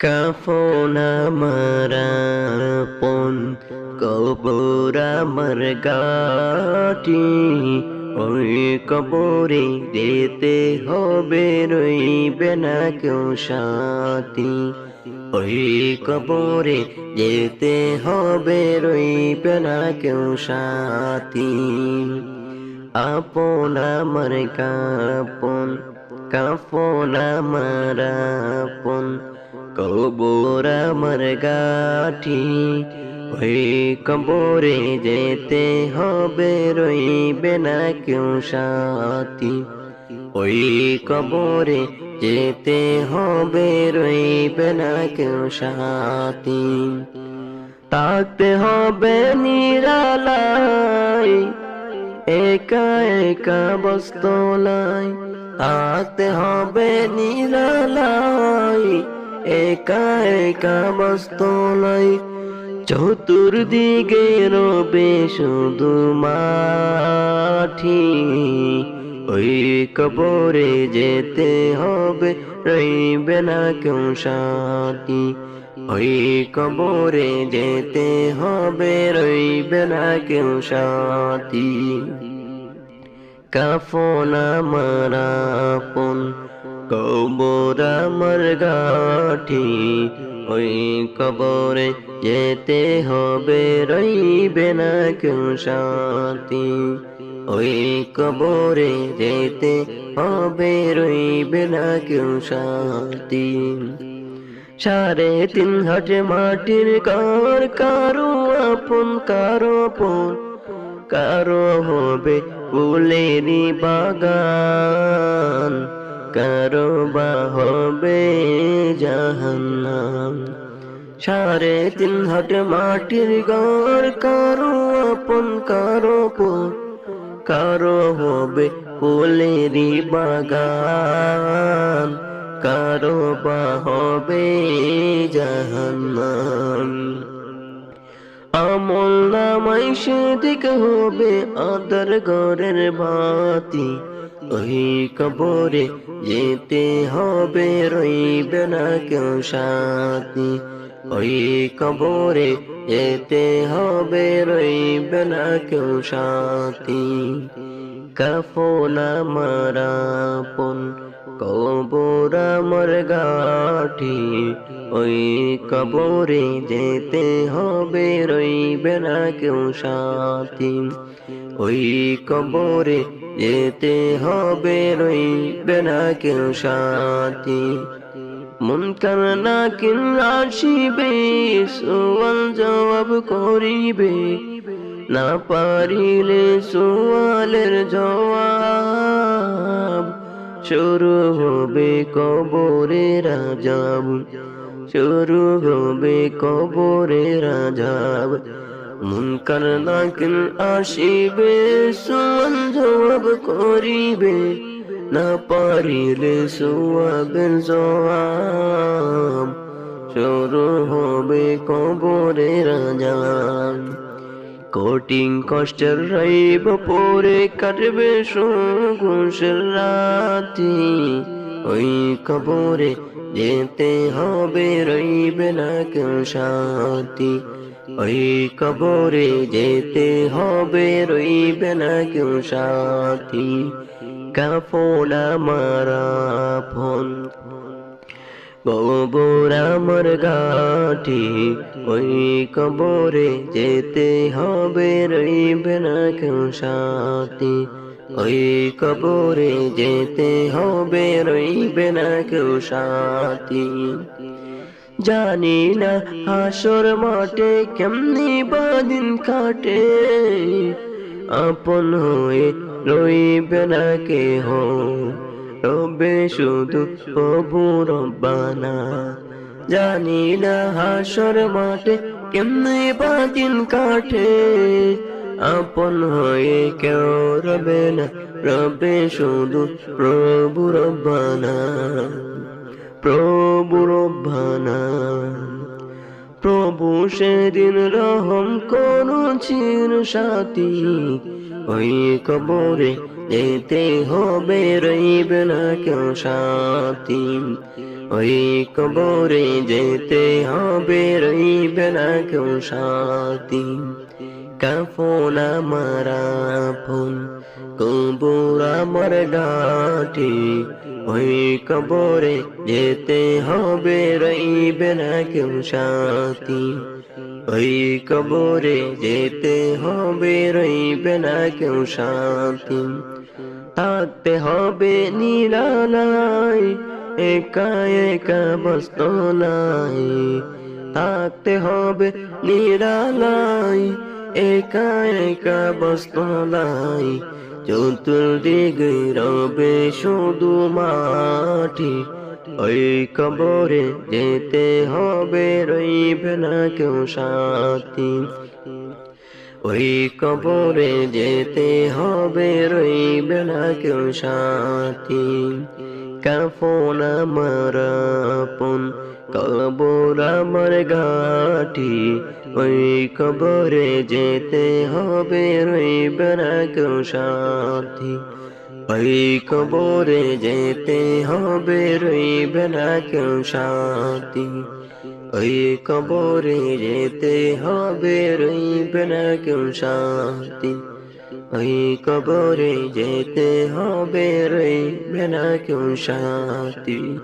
কাফন আমার আপন, কবর আমার গাটি। ওই কবরে যেতে হবে, রইবে না কেউ সাথী। ওই কবরে যেতে হবে, রইবে না কেউ সাথী। আপন আমার কাপন, কাফন আমার আপন, কবর আমার গাঠি। ওই কবরে যেতে হবে, রইবে না কেউ সাথী। ওই কবরে যেতে হবে, রইবে না কেউ সাথী। থাকতে হবে নিরালায়, একা একা বস্তলায়। থাকতে হবে নিরালায়, একা একা বস্তলায়। চতুর্দিকে রবে শুধু মাটি। ওই কবরে যেতে হবে, রইবে না কেউ সাথী। ওই কবরে যেতে হবে, রইবে না কেউ সাথী। কাফন আমার আপন, কবর আমার গাঠি। ওই কবরে যেতে হবে, রইবে না কেউ সাথী। ওই কবরে যেতে হবে, রইবে না কেউ সাথী। 3.5 হাত মাটির ঘর, কারো আপন কারো পর। কারো হবে ফুলেরই বাগান, কারো বা হবে জাহান্নাম। 3.5 হাত মাটির ঘর, কারো আপন কারো পর। কারো হবে ফুলেরই বাগান, কারো বা হবে জাহান্নাম। আমল নামাই সেদিক হবে আদার ঘরের বাতি। ওই কবরে যেতে হবে, রইবে না কেউ সাথী। ওই কবরে যেতে হবে, রইবে না কেউ সাথী। কাফন আমার আপন, কবর আমার গাঠি। ওই কবরে যেতে হবে, রইবে না কেউ সাথী। ওই কবরে যেতে হবে, রইবে না কেউ সাথী। মুনকার নাকির আসিবে, সওয়াল জবাব করিবে। না পারিলে সওয়ালের জবাব, শুরু হবে কবরের আযাব। শুরু হবে কবরের আযাব। মুনকার নাকির আসিবে, সওয়াল জবাব করিবে। না পারিলে সওয়াবের জবাব, শুরু হবে কবরের আযাব। কঠিন কষ্টের রইব পরে, কাটবে সুখের রাতি। ওই কবরে যেতে হবে, রইবে না কেউ সাথী। ওই কবরে যেতে হবে, রইবে না কেউ সাথী। কাফন আমার আপন, কবর আমার গাঠি। ওই কবরে যেতে হবে, রইবে না কেউ সাথী। ওই কবরে যেতে হবে, রইবে না কেউ সাথী। জানি না হাসর মাঠে কেমনি বাদিন কাটে, আপন হয়ে রইবে না কেহ, রবে শুধু প্রভু রব্বানা। জানি না হাসর মাঠে কেমনে বাদিন কাটে, আপন হয়ে কেউ রবে না, রবে শুধু প্রভু রব্বানা। প্রভু রব্বানা। প্রভু সেদিন রহম করুন চির সাথী। ওই কবরে যেতে হবে রইবে না কেউ সাথী। ওই কবরে যেতে হবে রইবে না কেউ সাথী। কাফন আমার আপন, কবর আমার ঘাটি, ওই কবরে যেতে হবে রইবে না কেউ সাথী। ওই কবরে যেতে হবে রইবে না কেউ সাথী। থাকতে হবে নিরালায়, একা একা বস্তলায়। থাকতে হবে নিরালায়, একা একা বস্তলায়। চতুর্দিকে রবে শুধু মাটি, ওই কবরে যেতে হবে রইবে না কেউ সাথী। ওই কবরে যেতে হবে রইবে না কেউ সাথী। কাফন আমার আপন, কবর আমার ঘাটি, ওই কবরে যেতে হবে রইবে না কেউ সাথী। ওই কবরে যেতে হবে রইবে না কেউ সাথী। ওই কবরে যেতে হবে রইবে না কেউ সাথী। ওই কবরে যেতে হবে রইবে না কেউ সাথী।